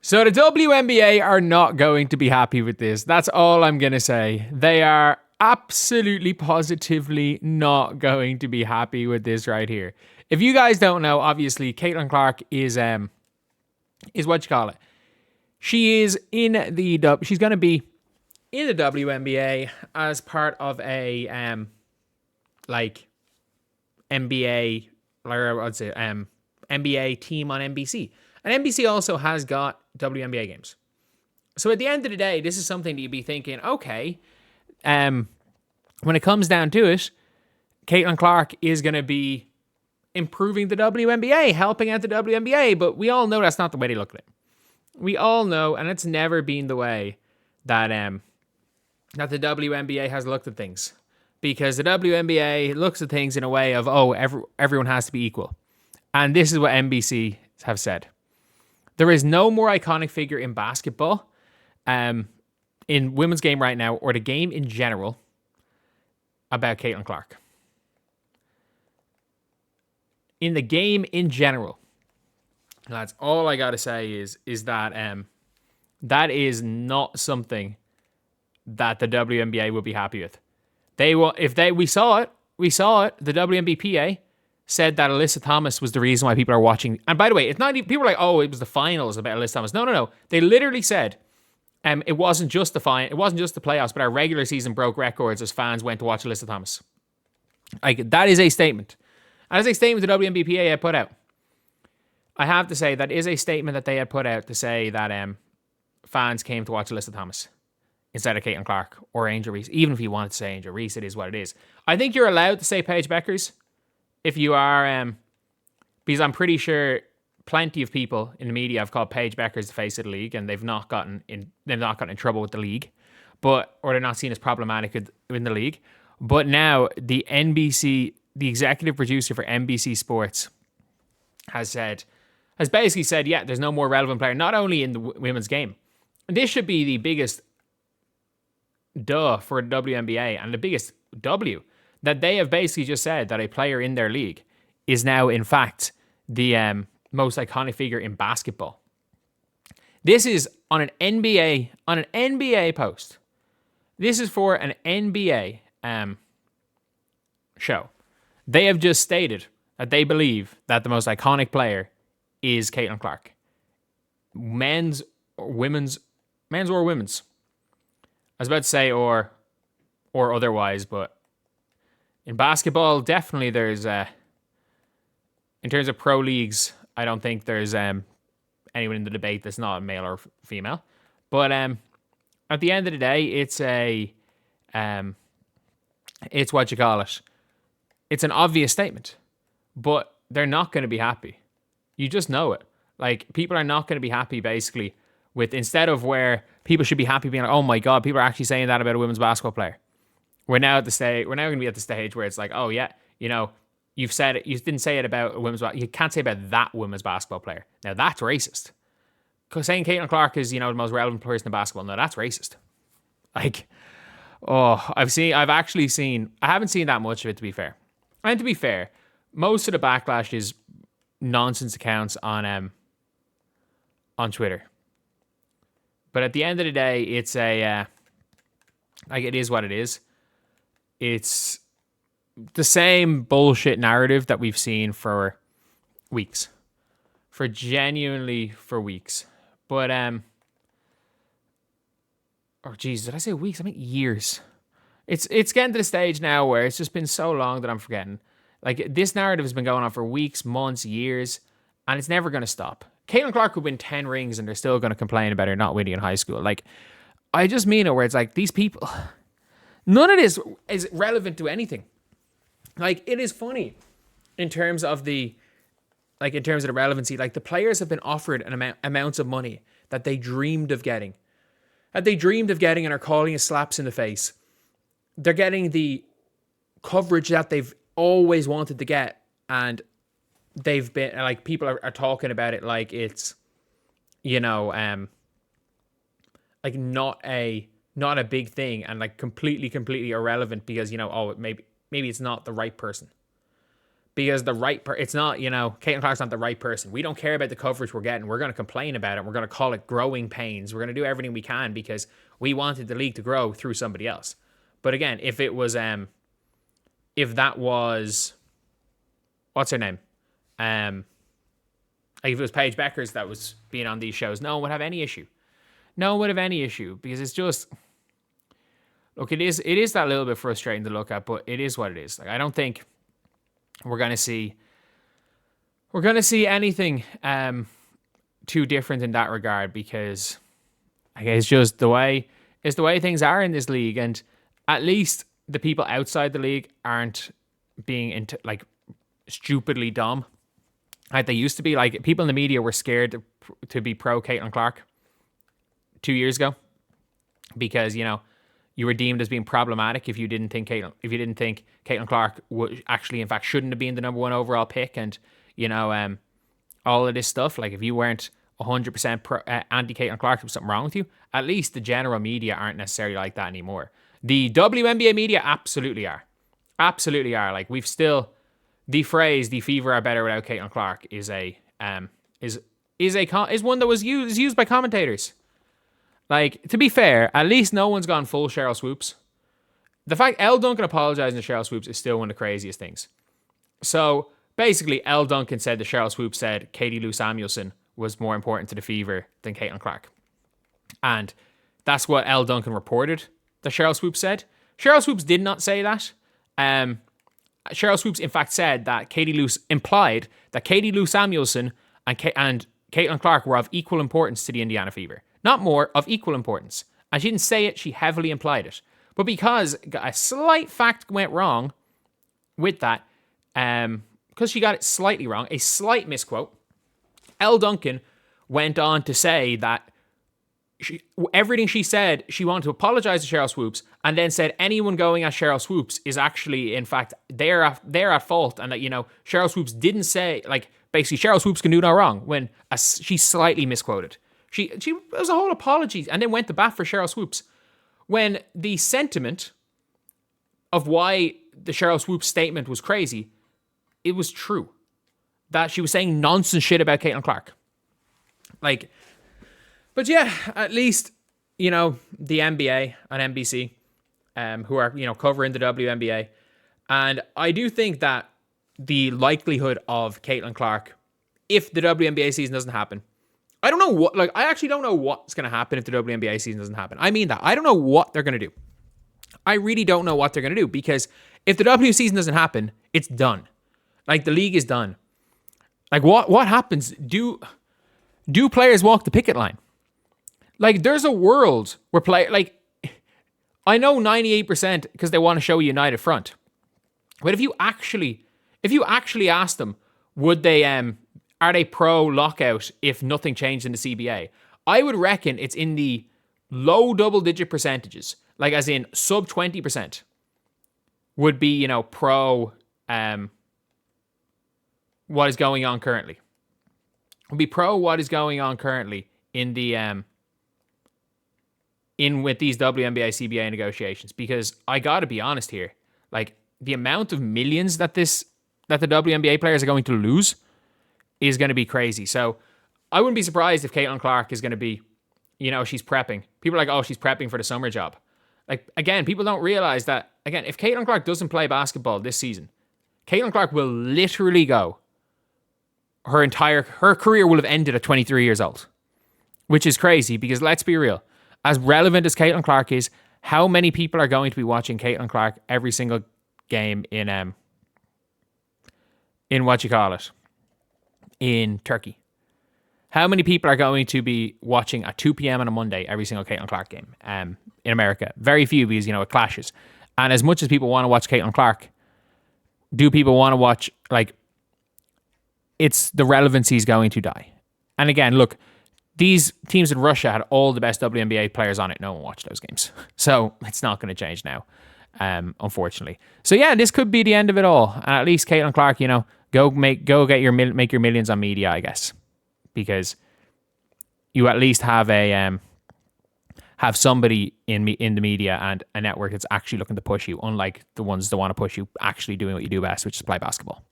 So the WNBA are not going to be happy with this. That's all I'm going to say. They are absolutely positively not going to be happy with this right here. If you guys don't know, obviously Caitlin Clark is what you call it. She is she's going to be in the WNBA as part of a NBA, or I'd say NBA team on NBC. And NBC also has got WNBA games. So at the end of the day, this is something that you'd be thinking, okay, when it comes down to it, Caitlin Clark is going to be improving the WNBA, helping out the WNBA, but we all know that's not the way they look at it. We all know, and it's never been the way that that the WNBA has looked at things. Because the WNBA looks at things in a way of, everyone has to be equal. And this is what NBC have said. There is no more iconic figure in basketball, in women's game right now, or the game in general, about Caitlin Clark. In the game in general, that's all I gotta say is that that is not something that the WNBA will be happy with. We saw it. The WNBPA said that Alyssa Thomas was the reason why people are watching. And by the way, it's not even, people are like, oh, it was the finals about Alyssa Thomas. No. They literally said, it wasn't just the playoffs, but our regular season broke records as fans went to watch Alyssa Thomas. Like, that is a statement. That is a statement the WNBPA had put out. I have to say, that is a statement that they had put out to say that fans came to watch Alyssa Thomas instead of Caitlin Clark or Angel Reese. Even if you wanted to say Angel Reese, it is what it is. I think you're allowed to say Paige Bueckers if you are, because I'm pretty sure plenty of people in the media have called Paige Bueckers the face of the league, and they've not gotten in trouble with the league, or they're not seen as problematic in the league. But now the executive producer for NBC Sports has basically said, yeah, there's no more relevant player, not only in the women's game. And this should be the biggest duh for the WNBA and the biggest W, that they have basically just said that a player in their league is now, in fact, the most iconic figure in basketball. This is on an NBA post. This is for an NBA show. They have just stated that they believe that the most iconic player is Caitlin Clark. Men's or women's. I was about to say or otherwise, but in basketball, definitely there's, in terms of pro leagues, I don't think there's anyone in the debate that's not male or female. But at the end of the day, it's what you call it. It's an obvious statement, but they're not going to be happy. You just know it. Like, people are not going to be happy, basically, with, instead of where people should be happy being like, oh my God, people are actually saying that about a women's basketball player. We're now going to be at the stage where it's like, oh yeah, you've said it, you didn't say it about a you can't say about that women's basketball player. Now that's racist. Because saying Caitlin Clark is, the most relevant person in basketball, no, that's racist. Like, I haven't seen that much of it, to be fair. And to be fair, most of the backlash is nonsense accounts on Twitter. But at the end of the day, it's it is what it is. It's the same bullshit narrative that we've seen for weeks. For weeks. But, did I say weeks? I mean years. It's getting to the stage now where it's just been so long that I'm forgetting. Like, this narrative has been going on for weeks, months, years, and it's never going to stop. Caitlin Clark could win 10 rings and they're still going to complain about her not winning in high school. Like, I just mean it where it's like, these people, none of this is relevant to anything. Like, it is funny in terms of the relevancy. Like, the players have been offered amounts of money that they dreamed of getting. And are calling it slaps in the face. They're getting the coverage that they've always wanted to get, and they've been, like, people are talking about it like it's, like not a big thing, and like completely irrelevant because, maybe it's not the right person. because it's not, Caitlin Clark's not the right person. We don't care about the coverage we're getting. We're going to complain about it. We're going to call it growing pains. We're going to do everything we can because we wanted the league to grow through somebody else. But again, if that was, what's her name? Like if it was Paige Bueckers that was being on these shows, no one would have any issue. No one would have any issue because it's just, look, it is that little bit frustrating to look at, but it is what it is. Like, I don't think we're gonna see anything too different in that regard, because it's just the way things are in this league, and at least the people outside the league aren't being stupidly dumb like they used to be. Like, people in the media were scared to be pro Caitlin Clark 2 years ago because you were deemed as being problematic if you didn't think Caitlin Clark would actually, in fact, shouldn't have been the number one overall pick, and all of this stuff. Like, if you weren't 100% anti Caitlin Clark, there was something wrong with you. At least the general media aren't necessarily like that anymore. The WNBA media absolutely are. Like, we've still, the phrase "the Fever are better without Caitlin Clark" is one that was used by commentators. Like, to be fair, at least no one's gone full Cheryl Swoops. The fact Elle Duncan apologizing to Cheryl Swoops is still one of the craziest things. So basically, Elle Duncan said that Cheryl Swoops said Katie Lou Samuelson was more important to the Fever than Caitlin Clark, and that's what Elle Duncan reported that Cheryl Swoops said. Cheryl Swoops did not say that. Cheryl Swoops, in fact, said that implied that Katie Lou Samuelson and Caitlin Clark were of equal importance to the Indiana Fever. Not more, of equal importance. And she didn't say it, she heavily implied it. But because a slight fact went wrong with that, because she got it slightly wrong, a slight misquote, Elle Duncan went on to say that everything she said, she wanted to apologize to Cheryl Swoops, and then said anyone going at Cheryl Swoops is actually, in fact, they're at fault, and that, Cheryl Swoops didn't say, like, basically Cheryl Swoops can do no wrong, when she slightly misquoted. She was a whole apology, and then went to bat for Cheryl Swoops, when the sentiment of why the Cheryl Swoops statement was crazy, it was true. That she was saying nonsense shit about Caitlin Clark. Like, but yeah, at least, the NBA and NBC, who are, covering the WNBA. And I do think that the likelihood of Caitlin Clark, if the WNBA season doesn't happen, I actually don't know what's going to happen if the WNBA season doesn't happen. I mean that. I don't know what they're going to do. I really don't know what they're going to do, because if the W season doesn't happen, it's done. Like, the league is done. Like, what happens? Do players walk the picket line? Like, there's a world where I know 98% because they want to show a united front. But if you actually ask them, would they, are they pro lockout if nothing changed in the CBA? I would reckon it's in the low double-digit percentages, like as in sub 20%, would be, pro what is going on currently. Would be pro what is going on currently in the with these WNBA CBA negotiations, because I got to be honest here, like, the amount of millions that the WNBA players are going to lose is going to be crazy. So I wouldn't be surprised if Caitlin Clark is going to be, she's prepping. People are like, oh, she's prepping for the summer job. Like, again, people don't realize that, again, if Caitlin Clark doesn't play basketball this season, Caitlin Clark will literally go, her career will have ended at 23 years old, which is crazy, because let's be real, as relevant as Caitlin Clark is, how many people are going to be watching Caitlin Clark every single game in Turkey? How many people are going to be watching at 2 p.m. on a Monday every single Caitlin Clark game in America? Very few, because, it clashes. And as much as people want to watch Caitlin Clark, do people want to watch, it's the relevancy is going to die. And again, look, these teams in Russia had all the best WNBA players on it. No one watched those games. So it's not going to change now, unfortunately. So yeah, this could be the end of it all. And at least Caitlin Clark, make your millions on media, I guess, because you at least have have somebody in the media and a network that's actually looking to push you, unlike the ones that want to push you actually doing what you do best, which is play basketball.